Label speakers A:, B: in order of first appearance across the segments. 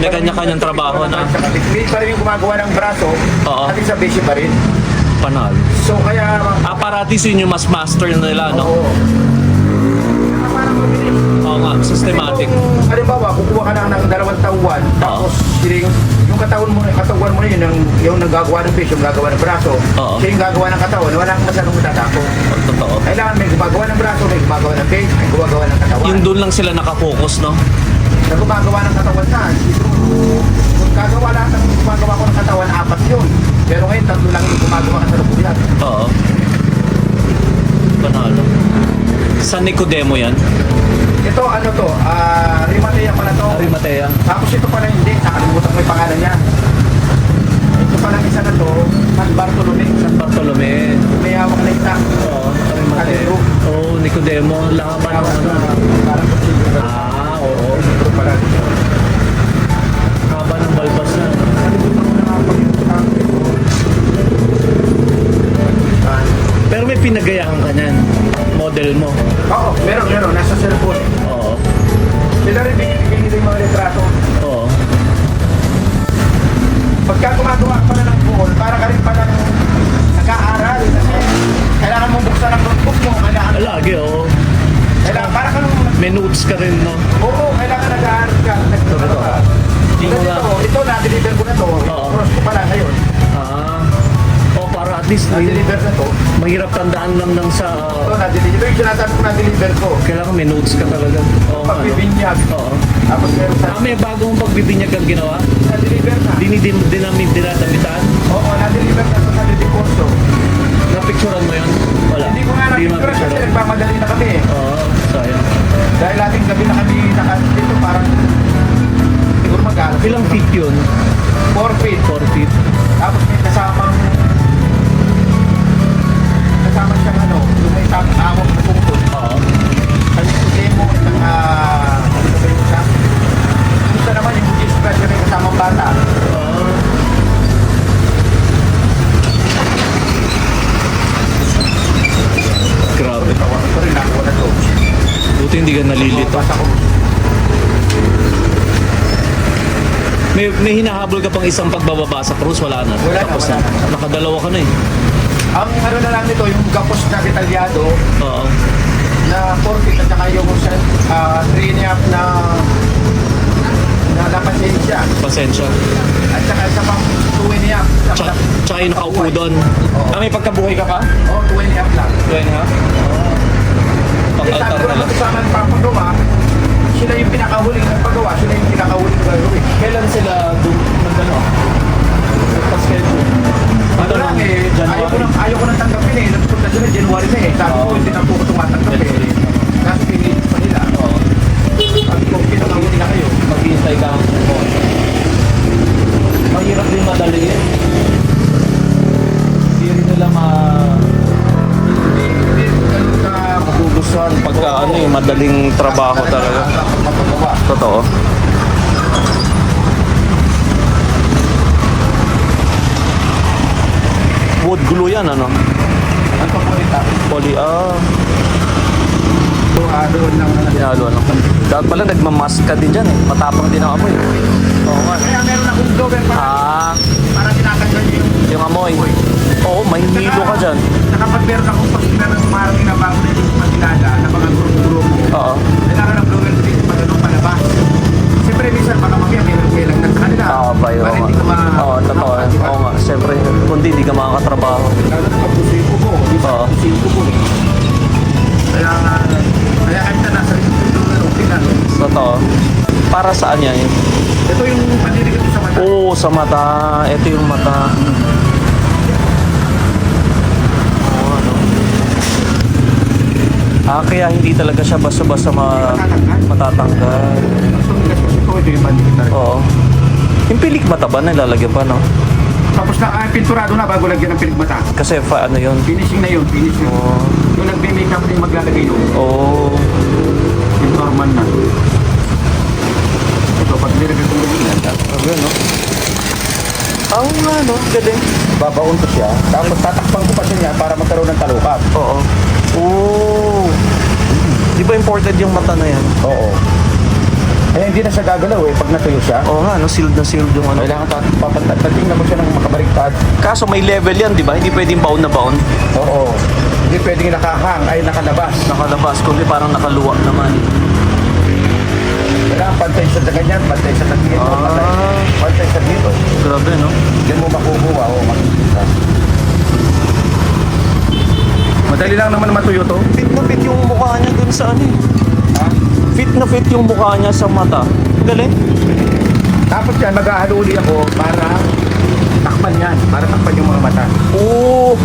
A: May kanya-kanyang trabaho na.
B: May pa rin yung gumagawa ng braso,
A: Oo.
B: at sa basic pa rin.
A: Panalo.
B: So kaya,
A: Apparatus yun yung mas master nila, no?
B: oo. Parang mabilis.
A: Oo nga, systematic.
B: Kung, halimbawa, kukuha ka ng 2 tauhan, tapos yung katawan mo na yun, yung nagagawa ng face, yung gagawa ng braso,
A: Oo.
B: siya yung gagawa ng katawan, wala kang masyadong matatapo.
A: Totoo.
B: Kailangan may gumagawa ng braso, may gumagawa ng face, may gumagawa ng katawan.
A: Yung doon lang sila nakafocus, no?
B: Na gumagawa ng katawan na, kung gagawa lahat ng gumagawa ko ng katawan, 4 yun. Pero ngayon, 3 lang yung gumagawa ka sa lubuyan.
A: Oo. Panalo. Sa Nicodemo yan?
B: Ito, ano to, Rimatea pala to.
A: Arimatea.
B: Tapos ito pala hindi, nakalimutan ko yung pangalan niya. Ito pala isa na to, San Bartolome.
A: San Bartolome.
B: May hawak na isa.
A: Oo, Arimatea.
B: Kalibro.
A: Oo, Nicodemo. Laban ng ano.
B: Parang kutsilyo.
A: Ah, oo.
B: Ito pala.
A: Haba ng balbas na.
B: Nakalimutan ko na nga pag yung
A: Pero may pinagayahan ka niyan. Model mo.
B: Oo, meron. Nasa cellphone.
A: Oo.
B: Sila rin binibigay nila yung mga litrato.
A: Oo.
B: Pagka gumagawa ka pala ng buhol, para ka rin pala nag-aaral. Kasi kailangan mong buksan ang notebook mo.
A: Lagi, oo.
B: Kailangan, para ka nung...
A: May notes ka rin, no?
B: Oo, kailangan nag-aaral ka.
A: Totoo. Hindi mo nga.
B: Ito, na-deliver ko na to.
A: Oo.
B: Oras ko pala ngayon.
A: Ah. O, para at least
B: Na-deliver na to.
A: mahirap tandaan lang ng sa...
B: Ito, na-deliver. Yung sinasabi ko na-deliver ko.
A: Kailangan may notes ka talaga. Oo.
B: Pagbibinyag.
A: Oo.
B: Tapos meron sa...
A: May bagong pagbibinyag kang ginawa?
B: Na-deliver na.
A: Dinadamitan?
B: Oo, na-deliver na sa Lidicorso.
A: Napicturan mo yun? Wala.
B: Hindi ko nga
A: Hindi
B: na-picture kasi
A: mapicturan.
B: nagmamadali na kami.
A: Oo, sayang.
B: Dahil ating gabi na kami dito parang siguro mag-alas.
A: Ilang feet yun?
B: 4 feet.
A: 4 feet.
B: Tapos may kasama siyang ano, yung may awak na tungkol.
A: Oo.
B: Sa demo, isang ano ba yung isa? Yung isa naman yung G-Spread na may kasamang bata.
A: Grabe.
B: Tawag ko rin ako na to.
A: Buti hindi ka nalilito.
B: Basta ko.
A: May hinahabol ka pang isang pagbababa sa cruise, wala na.
B: Wala na,
A: Tapos
B: wala na.
A: Nakadalawa ka na eh.
B: Ang ano na lang nito, yung gapos na detalyado
A: Oo.
B: na 4 feet at saka yung 3.5 na lapasensya.
A: Pasensya.
B: At saka isa pang 2.5.
A: Tsaka yung nakaupo doon.
B: Oo.
A: May pagkabuhay ka pa?
B: Oo, 2.5 lang.
A: Yan ha?
B: Eh, sabi
A: Pang-altar
B: ko
A: na
B: naman
A: lang.
B: sa amin papagawa, sila yung pinakahuling nagpagawa, sila yung pinakahuling gagawin.
A: Kailan sila nagano? Nagpa-schedule?
B: Ano lang eh, ayaw ko nang tanggapin eh. Nagpunta sila January na eh. Sabi ko,
A: Oo.
B: hindi na po ko tumatanggap eh. Kasi pinilit pa nila.
A: Oo.
B: Sabi ko, pinakahuli na kayo.
A: Maghihintay ka. Mahirap din madali eh. Hindi rin nila
B: Hindi, ganun ka
A: magugustuhan pagka ano eh, madaling trabaho talaga.
B: mapagawa.
A: Totoo. Wood glue yan ano?
B: Ano pa po nita?
A: Poly,
B: Doon lang na
A: Pinalo ano? Dapat pala nagmamask ka din dyan eh. Matapang din ang amoy. Oo nga.
B: Kaya meron akong blower para tinatanggal niyo
A: Yung amoy. Oo, may hilo ka dyan.
B: Nakapag meron akong pag meron maraming na bago na yung magkilala na mga grupo-grupo.
A: Oo.
B: Kailangan ng blower din pag anong palabas. Siyempre minsan baka mamaya may lang sa kanila.
A: Oo, ba yun?
B: Para hindi ka
A: Oo, totoo. Oo nga, siyempre. Kundi hindi ka makakatrabaho.
B: Lalo na pag-pusiko mo.
A: Oo.
B: Pusiko mo. Kaya kahit na nasa isang blower, okay na.
A: Totoo. Para saan yan?
B: Ito yung pandinig ko sa mata.
A: Oo, sa mata. Ito yung mata. Oo, ano. Kaya hindi talaga siya basta-basta matatanggal.
B: Ito yung pandinig talaga.
A: Oo. Yung pilik mata ba nilalagyan pa, no?
B: Tapos na, pinturado na bago lagyan ng piligmata.
A: Kasi ano yun?
B: Finishing na yun, finishing.
A: Oo.
B: Yung nagbe-makeup na yung maglalagay nun.
A: Oo.
B: Yung normal na. Ito, pag nilagay kong ganyan.
A: Ano, no? Oo nga, no? Galing.
B: Babaon ko siya. Tapos tatakpan ko pa siya para magkaroon ng talukap.
A: Oo. Oo. Di ba imported yung mata na yan?
B: Oo. Kaya hindi na siya gagalaw eh, pag natuyo siya.
A: Oo nga, no, sealed na sealed yung ano.
B: Kailangan tatingnan mo siya ng makabaliktad.
A: Kaso may level yan, di ba? Hindi pwedeng baon na baon.
B: Oo. Hindi pwedeng nakahang, ay nakalabas.
A: Nakalabas, kundi parang nakaluwa naman.
B: Kailangan pantay sa ganyan, pantay sa dito,
A: Ah.
B: pantay sa dito.
A: Grabe, no?
B: Diyan mo makukuha, makikita. Madali lang naman matuyo to.
A: Fit na fit yung mukha niya dun sa ano eh.
B: Ha?
A: Fit na fit yung mukha niya sa mata. Galing.
B: Tapos yan, mag-ahaluli ako para takpan yan, para takpan yung mga mata.
A: Oo,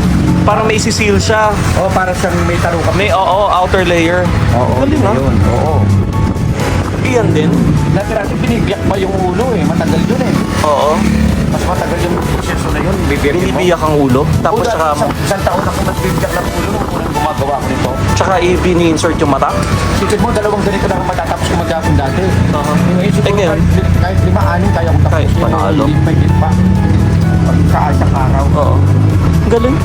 A: para may isisil siya.
B: O, para siyang may tarukan.
A: May, outer layer.
B: Oo,
A: Galing, ha?
B: yun. Oo.
A: Iyan din.
B: Dati binibiyak pa yung ulo eh, matagal yun eh.
A: Oo.
B: Mas matagal yung proseso na yun, bibiyak mo.
A: Binibiyak ang ulo. Tapos
B: Oo,
A: saka,
B: isang taon ako nagbibiyak ng ulo nung unang gumagawa ko nito.
A: tsaka i-insert yung mata.
B: Sikid mo, dalawang ganito lang ang matatapos ko maghapon dati.
A: Oo.
B: Ngayon siguro
A: ngayon?
B: kahit 5-6 kaya kong tapos.
A: Kahit
B: yun,
A: panalo.
B: Hindi may pa. Pag sa isang araw.
A: Oo. Galing.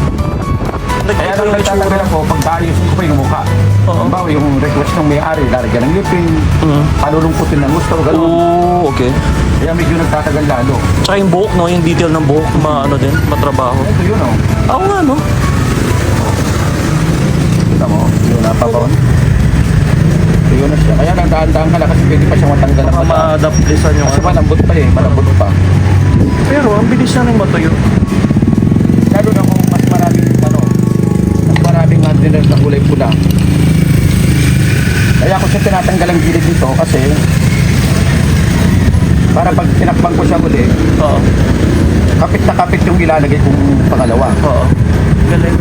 B: Kaya
A: Nagkita
B: lang
A: yung
B: nagtatagal
A: tsura.
B: ako, pag ayusin ko pa yung mukha.
A: Oo.
B: Halimbawa, yung request ng may-ari, lalagyan ng liping,
A: Mhm.
B: palulungkutin ng gusto, gano'n.
A: Oo, okay.
B: Kaya medyo nagtatagal lalo.
A: Tsaka yung buhok, no? Yung detail ng buhok, ano din, matrabaho.
B: Ito yun, oh.
A: Oo nga, no?
B: Kita mo, yun, napabaon. Ito yun na siya. Kaya nagdaan-daan ka lang kasi pwede pa siyang matanggal ng
A: Baka
B: mata.
A: ma-adaplisan yung
B: Kasi
A: ano.
B: malambot pa eh, malambot pa.
A: Pero ang bilis na rin matuyo.
B: Lalo na kung mas maraming, mas maraming antiners na kulay pula. Kaya ako siya tinatanggal ang gilid dito kasi para pag tinakbang ko siya uli,
A: Oo.
B: kapit na kapit yung ilalagay kong pangalawa.
A: Oo. Galing.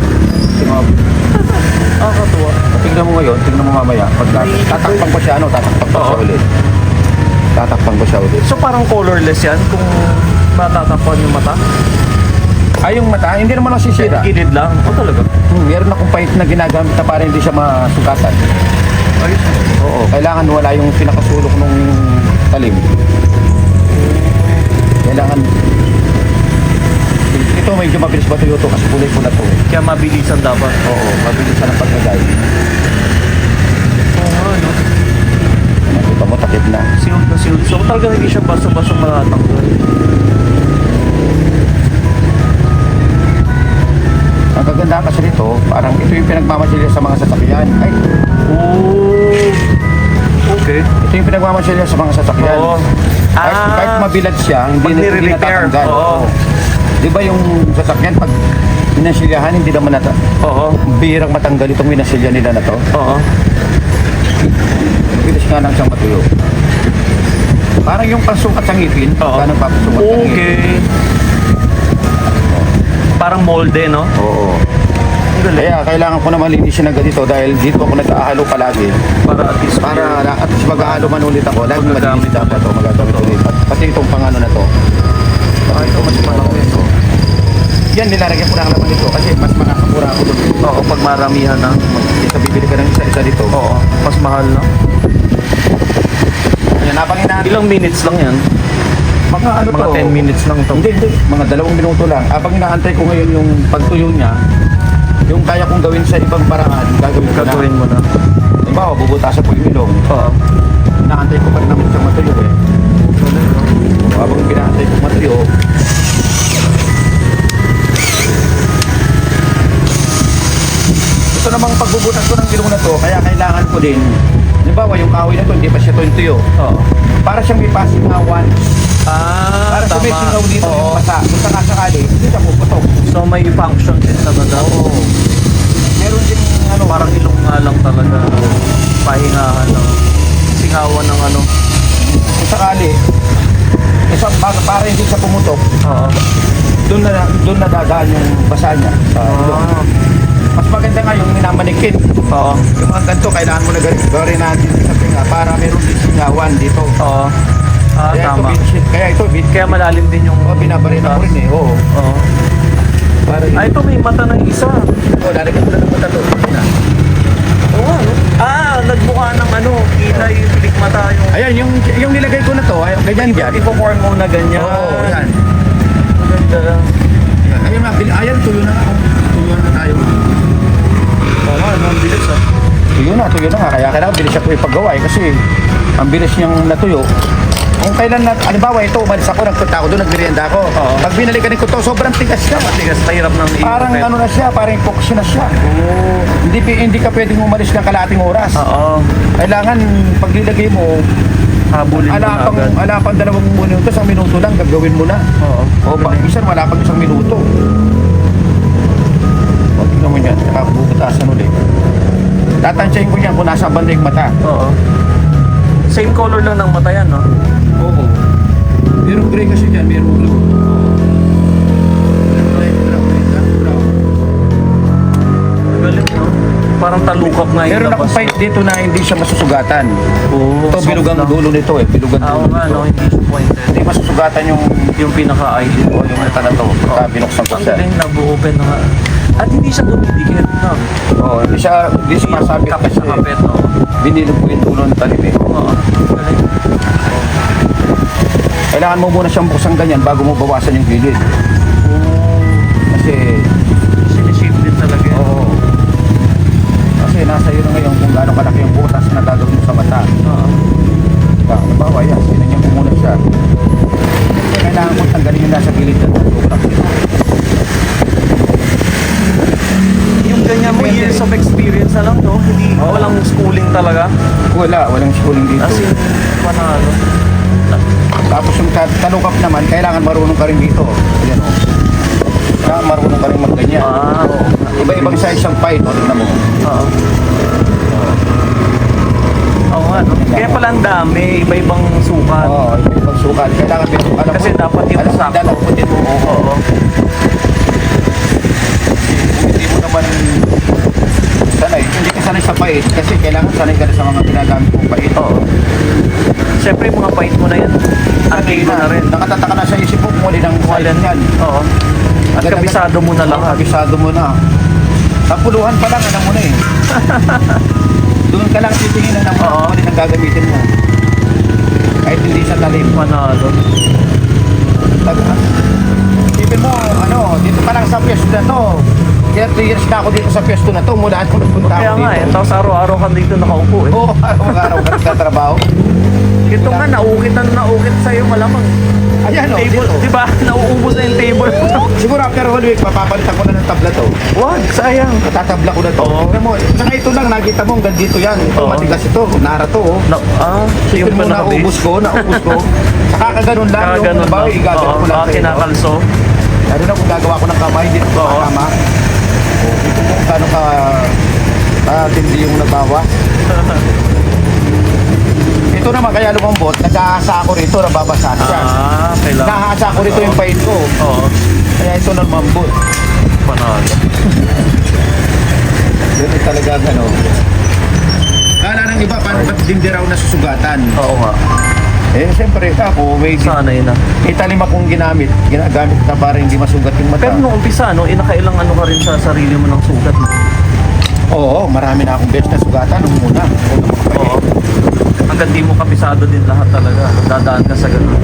A: Nakakatuwa.
B: Tingnan mo ngayon, tingnan mo mamaya. Pag tatakpan ko siya, tatakpan ko siya
A: Oo.
B: ulit. Tatakpan ko siya ulit.
A: So parang colorless yan kung matatakpan yung mata?
B: Ay, yung mata, hindi naman ako sisira.
A: Gilid lang. O talaga?
B: Meron akong pahit na ginagamit na para hindi siya masugatan.
A: Ayos.
B: Oo, kailangan wala yung pinakasulok nung talim. Kailangan ito medyo mabilis ba tuyo to kasi kulay pula to.
A: Kaya mabilisan dapat.
B: Oo, mabilis na ng paglagay.
A: Oo nga, no?
B: Nakita mo, takip na.
A: Sealed na sealed. So talaga hindi siya basta-basta matatanggal.
B: Ang kaganda kasi nito, parang ito yung pinagmamasilya sa mga sasakyan. Ay,
A: Oh. Okay.
B: ito yung pinagmamasilya sa mga sasakyan.
A: Oo.
B: Kahit mabilad siya,
A: Pag
B: hindi
A: nire-repair.
B: natatanggal.
A: Oo.
B: Di ba yung sasakyan, pag minasilyahan, hindi naman
A: Oo.
B: bihirang matanggal itong minasilya nila na to.
A: Oo.
B: Bilis nga lang siyang matuyo. Parang yung pasukat sa ngipin,
A: Oo.
B: parang papasukat sa ngipin.
A: Okay. Parang molde, no?
B: Oo. Kaya kailangan ko na malinisin agad ito dahil dito ako nag-aahalo palagi.
A: Para at least
B: Para at least mag-aahalo man ulit ako, lagi
A: Magagamit.
B: malinis dapat ito, magagamit ulit. At pati itong pangano na to.
A: Ay, ito mas malaki.
B: Yan, nilalagyan ko lang naman ito kasi mas makakamura ako doon.
A: Oo, pag maramihan na.
B: Kaysa bibili ka ng isa-isa dito.
A: Oo, mas mahal na.
B: Yan, habang inaantay.
A: Ilang minutes lang yan?
B: Mga ano
A: Mga
B: to?
A: 10 minutes lang to.
B: Hindi. Mga 2 minuto lang. Habang inaantay ko ngayon yung pagtuyo niya, yung kaya kong gawin sa ibang paraan, gagawin ko na.
A: Gagawin mo na.
B: Diba, bubutasan po yung ilong.
A: Oo.
B: Inaantay ko pa rin naman siyang matuyo eh. So, habang pinaantay ko matuyo, ito namang pagbubutas ko ng ilong na to, kaya kailangan ko din, halimbawa yung kahoy na to, hindi pa siya tuyo.
A: Oo.
B: Para siyang may pasingawan. Para sa may singaw dito yung mata. Kung sakasakali, hindi siya puputok.
A: So may function din talaga.
B: Oo. Meron din ano,
A: Parang ilong nga lang talaga. Pahingahan ng singawan ng ano.
B: kung sakali, para hindi siya pumutok,
A: Oo.
B: doon na dadaan yung basa niya sa ilong. Mas maganda nga yung minamanikit.
A: Oo.
B: Yung mga ganito, kailangan mo na gawin natin sa pinga para meron din singawan dito.
A: Oo.
B: Kaya
A: Tama.
B: ito,
A: Kaya malalim din yung...
B: binabarina ko rin eh. Oo.
A: Oo.
B: Para
A: Ah, ito may mata ng isa.
B: lalagyan ko na ng mata to.
A: Oo nga, no? Nagmukha ng ano, kita yung pilik mata yung...
B: Ayan, yung nilagay ko na to, ay, ganyan dyan.
A: Ipo-form mo na ganyan.
B: Oo, yan.
A: Maganda.
B: Ayun na, ayan, tuyo na nga. Tuyo na tayo.
A: Oo nga, no? Ang bilis ah.
B: Tuyo na nga. Kaya kailangan bilis siya ko ipagawa eh. Kasi Ang bilis niyang natuyo. Kung kailan na, halimbawa ito, umalis ako, nagpunta ako doon, nagmerienda ako.
A: Oo.
B: Pag binalikan ko to, sobrang tigas siya.
A: Matigas, mahirap ng
B: Parang ano na siya, parang epoxy na siya.
A: Oo.
B: Hindi ka pwedeng umalis ng kalating oras.
A: Oo.
B: Kailangan paglilagay mo,
A: Habulin mo na agad.
B: ala pang 2 minuto, 1 minuto lang, gagawin mo na.
A: Oo.
B: O pag minsan wala pang 1 minuto. O tingnan mo yan, saka bubutasan ulit. Tatansyahin ko yan kung nasa banda yung mata.
A: Oo. Same color lang ng mata yan, no?
B: Oo. Merong gray kasi dyan, merong blue.
A: Galing, no? Parang talukap nga yung
B: Meron
A: labas.
B: akong pipe dito na hindi siya masusugatan.
A: Oo.
B: Ito
A: soft
B: bilugang
A: lang.
B: dulo nito eh, bilugang
A: Oo
B: dulo
A: nga,
B: nito.
A: no? Hindi siya pointed.
B: Hindi masusugatan yung
A: Yung pinaka-ideal.
B: yung mata na to. Pagka binuksan ko
A: Ang
B: siya.
A: galing, nabu-open na nga. At hindi siya dumidikit, no?
B: Oo, hindi siya sumasabit
A: Kapit
B: kasi
A: na kapit, no?
B: binilog ko yung dulo ng talim eh.
A: Oo. Galing.
B: Kailangan mo muna siyang buksan ganyan bago mo bawasan yung gilid. Kasi,
A: Sinishape din talaga yan.
B: oo. Kasi nasa iyo na ngayon kung gaano kalaki yung butas na gagawin mo sa mata.
A: Oo.
B: Diba? Halimbawa yan, sinanyan ko muna siya. Kailangan mo tanggalin yung nasa gilid at sobrang ito.
A: Yung ganyan mo,
B: Depende.
A: years of experience na lang, no? Hindi,
B: Oo.
A: walang schooling talaga.
B: Walang schooling dito.
A: As in, panalo.
B: Tapos yung talukap naman, kailangan marunong ka rin dito. Ayan o. Kailangan marunong ka rin magganyan.
A: Ah, oo.
B: Iba-ibang size ng pipe, o tingnan mo.
A: Oo. Oo nga, no? Kaya pala ang dami, iba-ibang sukat.
B: Oo, iba-ibang sukat. Kailangan meron alam
A: Kasi dapat yung
B: alam mo,
A: sakto.
B: dalaputin mo.
A: Oo.
B: Kung hindi mo naman sanay, hindi ka sanay sa pait kasi kailangan sanay ka rin sa mga ginagamit mong pait.
A: Oo. Siyempre, yung mga pahit mo na yan. Ang mo na rin.
B: Nakatataka na sa isip mo kung alin ang
A: Walan
B: yan.
A: Oo. At kabisado mo na lahat.
B: Kabisado mo na. Sa puluhan pa lang, alam mo na eh. Doon ka lang titingin, alam mo
A: Oo.
B: kung alin ang gagamitin mo. Kahit hindi sa talim.
A: Panalo.
B: Isipin mo, dito pa lang sa pwesto na to. 30 years na ako dito sa pwesto na to. Mula ako nagpunta
A: Kaya
B: ako
A: nga eh,
B: dito.
A: tapos araw-araw ka dito nakaupo eh.
B: Oo, araw-araw ka nagtatrabaho.
A: Ito nga, naukit sa'yo malamang.
B: Ayan o,
A: Table,
B: dito.
A: di ba? Nauubos na yung table.
B: Siguro after 1 week, mapapalitan ko na ng tabla to.
A: Wag, sayang.
B: Tatabla ko na to.
A: Oo.
B: Tingnan mo, saka ito lang, nakita mo, hanggang dito yan. Ito,
A: Oo.
B: matigas ito, nara to. Oh.
A: So yung
B: Isipin mo, naubos ko. Saka kaganon lang.
A: Kaganon
B: bago,
A: lang.
B: igagano ko lang.
A: Oo, kinakalso.
B: Lalo na kung gagawa ko ng kamay, dito ko
A: Oo.
B: makama. Ito mo kung kano tindi yung nabawa. Ito naman, kaya lumambot, nag-aasa ako rito, nababasa siya.
A: Kailangan.
B: Nahasa ko rito yung pain ko.
A: Oo,
B: Kaya ito lumambot.
A: panalo.
B: Ganun talaga ano. Kala ng iba, paano ba't hindi raw nasusugatan?
A: Oo nga,
B: Eh, siyempre, ako, may
A: sanay na.
B: italim akong ginagamit na para hindi masugat yung mata.
A: Pero nung umpisa, no, nakailang ano ka rin sa sarili mo ng sugat. No?
B: Oo, marami na akong beses na sugatan nung muna.
A: Oo. Hanggang di mo kabisado din lahat talaga. Dadaan ka sa ganun.